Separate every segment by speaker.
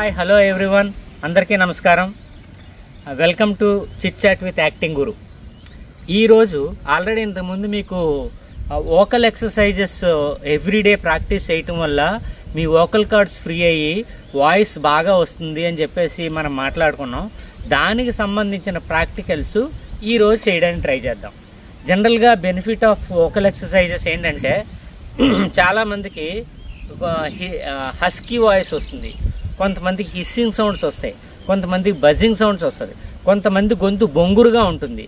Speaker 1: Hi hello everyone, అందరికీ నమస్కారం. Welcome to chit chat with acting guru. ఈరోజు ఆల్రెడీ ఇంతకుముందు మీకు వోకల్ ఎక్సర్సైజెస్ ఎవ్రీడే ప్రాక్టీస్ చేయటం వల్ల మీ వోకల్ కార్డ్స్ ఫ్రీ అయ్యి వాయిస్ బాగా వస్తుంది అని చెప్పేసి మనం మాట్లాడుకున్నాం. దానికి సంబంధించిన ప్రాక్టికల్స్ ఈరోజు చేయడానికి ట్రై చేద్దాం. జనరల్గా బెనిఫిట్ ఆఫ్ వోకల్ ఎక్సర్సైజెస్ ఏంటంటే చాలామందికి హస్కీ వాయిస్ వస్తుంది, కొంతమందికి హిస్సింగ్ సౌండ్స్ వస్తాయి, కొంతమందికి బజింగ్ సౌండ్స్ వస్తుంది, కొంతమంది గొంతు బొంగురుగా ఉంటుంది,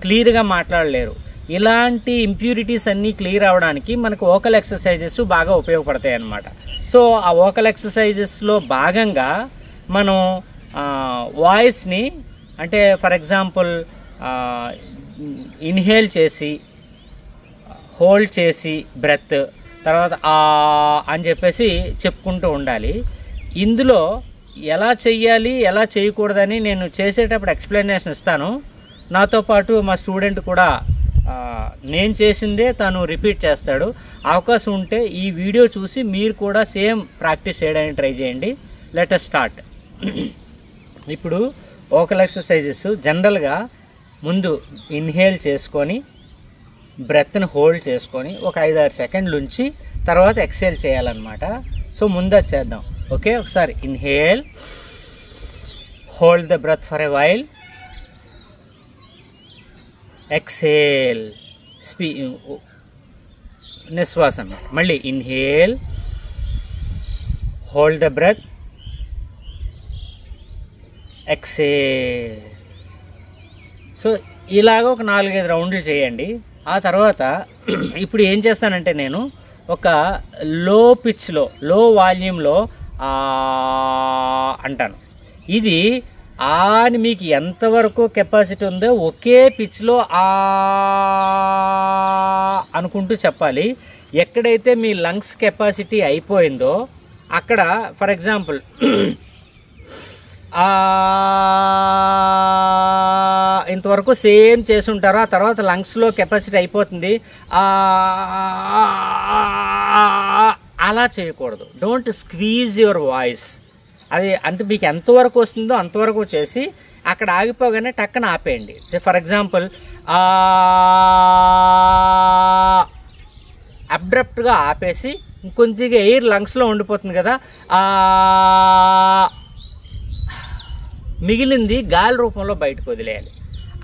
Speaker 1: క్లియర్గా మాట్లాడలేరు. ఇలాంటి ఇంప్యూరిటీస్ అన్నీ క్లియర్ అవ్వడానికి మనకు వోకల్ ఎక్సర్సైజెస్ బాగా ఉపయోగపడతాయి అన్నమాట. సో ఆ వోకల్ ఎక్సర్సైజెస్లో భాగంగా మనం వాయిస్ని అంటే ఫర్ ఎగ్జాంపుల్ ఇన్హేల్ చేసి హోల్డ్ చేసి బ్రెత్ తర్వాత అని చెప్పేసి చెప్పుకుంటూ ఉండాలి. ఇందులో ఎలా చెయ్యాలి ఎలా చేయకూడదని నేను చేసేటప్పుడు ఎక్స్ప్లెనేషన్ ఇస్తాను. నాతో పాటు మా స్టూడెంట్ కూడా నేను చేసిందే తను రిపీట్ చేస్తాడు. అవకాశం ఉంటే ఈ వీడియో చూసి మీరు కూడా సేమ్ ప్రాక్టీస్ చేయడానికి ట్రై చేయండి. Let us start. ఇప్పుడు వోకల్ ఎక్సర్సైజెస్ జనరల్గా ముందు ఇన్హేల్ చేసుకొని బ్రెత్ని హోల్డ్ చేసుకొని ఒక 5-6 సెకండ్లు ఉంచి తర్వాత ఎక్సేల్ చేయాలన్నమాట. సో ముందు చేద్దాం. ఓకే, ఒకసారి inhale, hold the breath for a while, exhale, నిశ్వాస అన్నమాట. మళ్ళీ inhale, hold the breath, exhale. So ఇలాగ ఒక 4-5 రౌండ్లు చేయండి. ఆ తర్వాత ఇప్పుడు ఏం చేస్తానంటే నేను ఒక లో పిచ్లో లో వాల్యూమ్లో అంటాను. ఇది అని మీకు ఎంతవరకు కెపాసిటీ ఉందో ఒకే పిచ్లో అనుకుంటూ చెప్పాలి. ఎక్కడైతే మీ లంగ్స్ కెపాసిటీ అయిపోయిందో అక్కడ ఫర్ ఎగ్జాంపుల్ ఇంతవరకు సేమ్ చేసుంటారు. ఆ తర్వాత లంగ్స్లో కెపాసిటీ అయిపోతుంది, అలా చేయకూడదు. Don't squeeze your voice. అది అంటే మీకు ఎంతవరకు వస్తుందో అంతవరకు చేసి అక్కడ ఆగిపోగానే టక్కన ఆపేయండి. ఫర్ ఎగ్జాంపుల్ అబ్రప్ట్గా ఆపేసి ఇంకొంచెంగా ఎయిర్ లంగ్స్లో ఉండిపోతుంది కదా, మిగిలింది గాలి రూపంలో బయటకు వదిలేయాలి.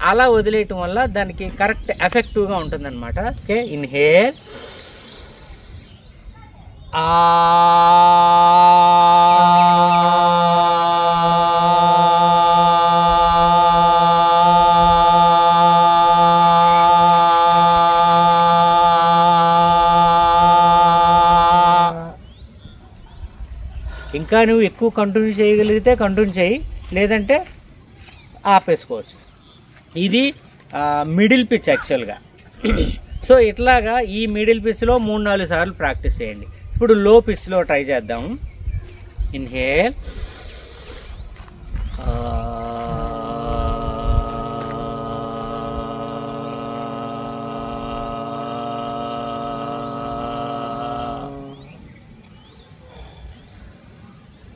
Speaker 1: అలా వదిలేయటం వల్ల దానికి కరెక్ట్ ఎఫెక్టివ్గా ఉంటుందన్నమాట. ఓకే, ఇన్హేల్, ఇంకా నువ్వు ఎక్కువ కంటిన్యూ చేయగలిగితే కంటిన్యూ చేయి, లేదంటే ఆపేసుకోవచ్చు. ఇది మిడిల్ పిచ్ యాక్చువల్గా. సో ఇట్లాగా ఈ మిడిల్ పిచ్లో 3-4 సార్లు ప్రాక్టీస్ చేయండి. ఇప్పుడు లో పిచ్లో ట్రై చేద్దాము. ఇన్హేల్,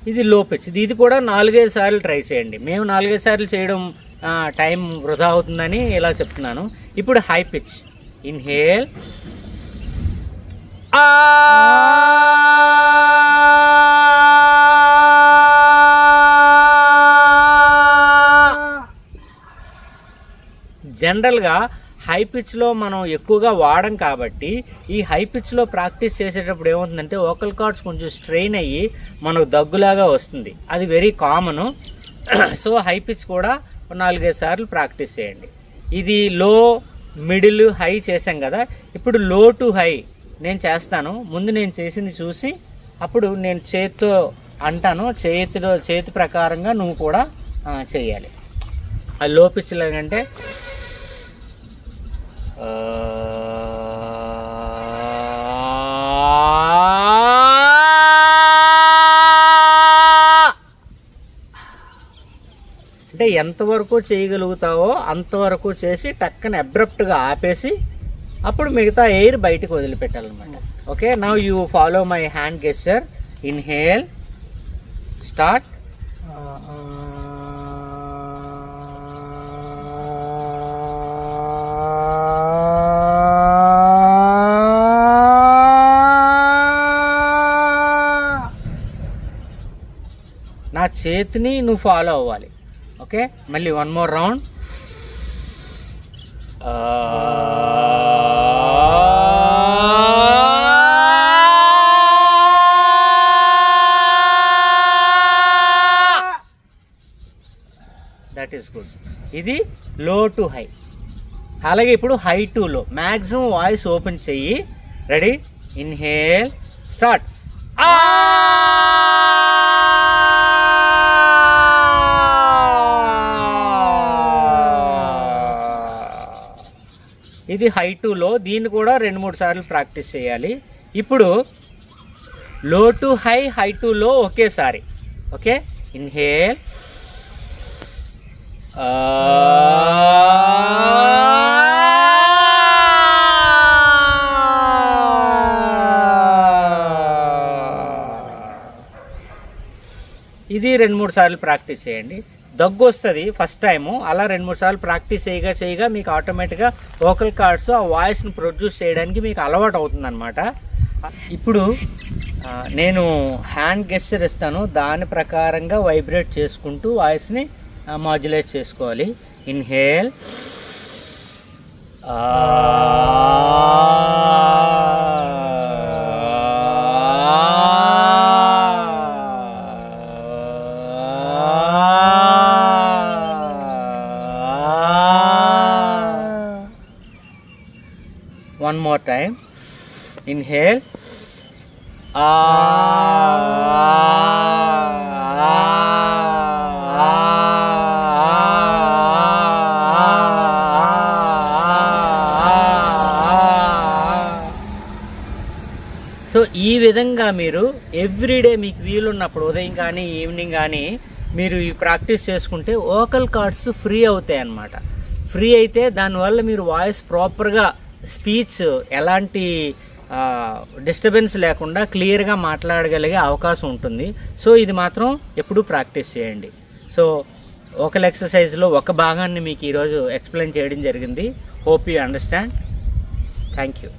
Speaker 1: ఇది లో పిచ్. ఇది కూడా 4-5 సార్లు ట్రై చేయండి. మేము 4-5 సార్లు చేయడం టైం వృధా అవుతుందని ఇలా చెప్తున్నాను. ఇప్పుడు హై పిచ్. ఇన్హేల్, జనరల్గా హై పిచ్లో మనం ఎక్కువగా వాడం కాబట్టి ఈ హై పిచ్లో ప్రాక్టీస్ చేసేటప్పుడు ఏమవుతుందంటే వోకల్ కార్డ్స్ కొంచెం స్ట్రెయిన్ అయ్యి మనకు దగ్గులాగా వస్తుంది. అది very common. So high pitch కూడా 4-5 సార్లు ప్రాక్టీస్ చేయండి. ఇది లో, మిడిల్, హై చేసాం కదా. ఇప్పుడు లో టు హై నేను చేస్తాను. ముందు నేను చేసింది చూసి అప్పుడు నేను చేతితో అంటాను. చేతి ప్రకారంగా నువ్వు కూడా చేయాలి. ఆ లో పిచ్ లాగంటే అంటే ఎంతవరకు చేయగలుగుతావో అంతవరకు చేసి టక్కన అబ్రప్ట్గా ఆపేసి అప్పుడు మిగతా ఎయిర్ బయటకు వదిలిపెట్టాలన్నమాట. Okay, now you follow my hand gesture. Inhale, start. నా చేతిని నువ్వు ఫాలో అవ్వాలి. ఓకే, మళ్ళీ one more round. That is good. ఇది లో టు హై. అలాగే ఇప్పుడు high to low. Maximum voice open చెయ్యి. Ready, inhale, start. ఇది హై టు లో. దీన్ని కూడా 2-3 సార్లు ప్రాక్టీస్ చేయాలి. ఇప్పుడు లో టు హై, హై టు లో ఒకేసారి. ఓకే, ఇన్హేల్, ఇది 2-3 సార్లు ప్రాక్టీస్ చేయండి. దగ్గు వస్తుంది ఫస్ట్ టైము. అలా 2-3 సార్లు ప్రాక్టీస్ చేయగా మీకు ఆటోమేటిక్గా వోకల్ కార్డ్స్ ఆ వాయిస్ని ప్రొడ్యూస్ చేయడానికి మీకు అలవాటు అవుతుంది అనమాట. ఇప్పుడు నేను హ్యాండ్ గెస్చర్ ఇస్తాను, దాని ప్రకారంగా వైబ్రేట్ చేసుకుంటూ వాయిస్ని మాడ్యులేట్ చేసుకోవాలి. Inhale, one more time. Inhale, so ఈ విధంగా మీరు ఎవ్రీడే మీకు వీలున్నప్పుడు ఉదయం కానీ ఈవినింగ్ కానీ మీరు ఈ ప్రాక్టీస్ చేసుకుంటే వోకల్ కార్డ్స్ ఫ్రీ అవుతాయి అన్నమాట. ఫ్రీ అయితే దానివల్ల మీరు వాయిస్ ప్రాపర్గా స్పీచ్ ఎలాంటి డిస్టర్బెన్స్ లేకుండా క్లియర్గా మాట్లాడగలిగే అవకాశం ఉంటుంది. సో ఇది మాత్రం ఎప్పుడూ ప్రాక్టీస్ చేయండి. సో వోకల్ ఎక్సర్సైజ్లో ఒక భాగాన్ని మీకు ఈరోజు ఎక్స్ప్లెయిన్ చేయడం జరిగింది. Hope you understand. Thank you.